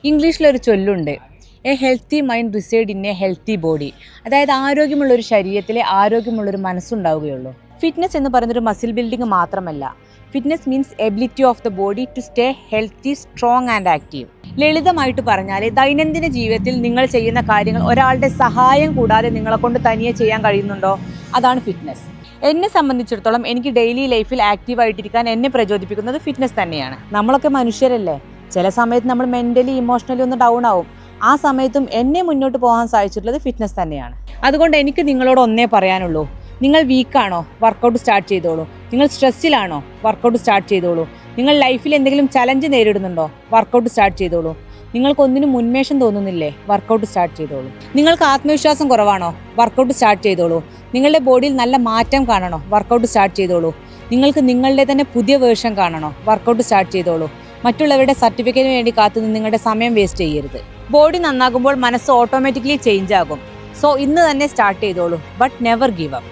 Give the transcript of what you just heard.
ഇംഗ്ലീഷിലൊരു ചൊല്ലുണ്ട്, a healthy mind reside in a healthy body. അതായത് ആരോഗ്യമുള്ളൊരു ശരീരത്തിലെ ആരോഗ്യമുള്ളൊരു മനസ്സുണ്ടാവുകയുള്ളൂ. ഫിറ്റ്നസ് എന്ന് പറയുന്നൊരു മസിൽ ബിൽഡിംഗ് മാത്രമല്ല. Fitness means ability of the body to stay healthy, strong and active. ലളിതമായിട്ട് പറഞ്ഞാൽ ദൈനംദിന ജീവിതത്തിൽ നിങ്ങൾ ചെയ്യുന്ന കാര്യങ്ങൾ ഒരാളുടെ സഹായം കൂടാതെ നിങ്ങളെ കൊണ്ട് തനിയെ ചെയ്യാൻ കഴിയുന്നുണ്ടോ? അതാണ് ഫിറ്റ്നസ്. എന്നെ സംബന്ധിച്ചിടത്തോളം എനിക്ക് ഡെയിലി ലൈഫിൽ ആക്റ്റീവായിട്ടിരിക്കാൻ എന്നെ പ്രചോദിപ്പിക്കുന്നത് ഫിറ്റ്നസ് തന്നെയാണ്. നമ്മളൊക്കെ മനുഷ്യരല്ലേ, ചില സമയത്ത് നമ്മൾ മെൻ്റലി ഇമോഷണലി ഒന്ന് ഡൗൺ ആവും. ആ സമയത്തും എന്നെ മുന്നോട്ട് പോകാൻ സാധിച്ചിട്ടുള്ളത് ഫിറ്റ്നസ് തന്നെയാണ്. അതുകൊണ്ട് എനിക്ക് നിങ്ങളോട് ഒന്നേ പറയാനുള്ളൂ, നിങ്ങൾ വീക്കാണോ? വർക്കൗട്ട് സ്റ്റാർട്ട് ചെയ്തോളൂ. നിങ്ങൾ സ്ട്രെസ്സിലാണോ? വർക്കൗട്ട് സ്റ്റാർട്ട് ചെയ്തോളൂ. നിങ്ങൾ ലൈഫിൽ എന്തെങ്കിലും ചലഞ്ച് നേരിടുന്നുണ്ടോ? വർക്കൗട്ട് സ്റ്റാർട്ട് ചെയ്തോളൂ. നിങ്ങൾക്കൊന്നിനും ഉന്മേഷം തോന്നുന്നില്ലേ? വർക്കൗട്ട് സ്റ്റാർട്ട് ചെയ്തോളൂ. നിങ്ങൾക്ക് ആത്മവിശ്വാസം കുറവാണോ? വർക്കൗട്ട് സ്റ്റാർട്ട് ചെയ്തോളൂ. നിങ്ങളുടെ ബോഡിയിൽ നല്ല മാറ്റം കാണണോ? വർക്കൗട്ട് സ്റ്റാർട്ട് ചെയ്തോളൂ. നിങ്ങൾക്ക് നിങ്ങളുടെ തന്നെ പുതിയ വേർഷൻ കാണണോ? വർക്കൗട്ട് സ്റ്റാർട്ട് ചെയ്തോളൂ. മറ്റുള്ളവരുടെ സർട്ടിഫിക്കറ്റിന് വേണ്ടി കാത്തുനിന്ന് നിങ്ങളുടെ സമയം വേസ്റ്റ് ചെയ്യരുത്. ബോഡി നന്നാകുമ്പോൾ മനസ്സ് ഓട്ടോമാറ്റിക്കലി ചേഞ്ച് ആകും. സോ ഇന്ന് തന്നെ സ്റ്റാർട്ട് ചെയ്തോളൂ. But never give up.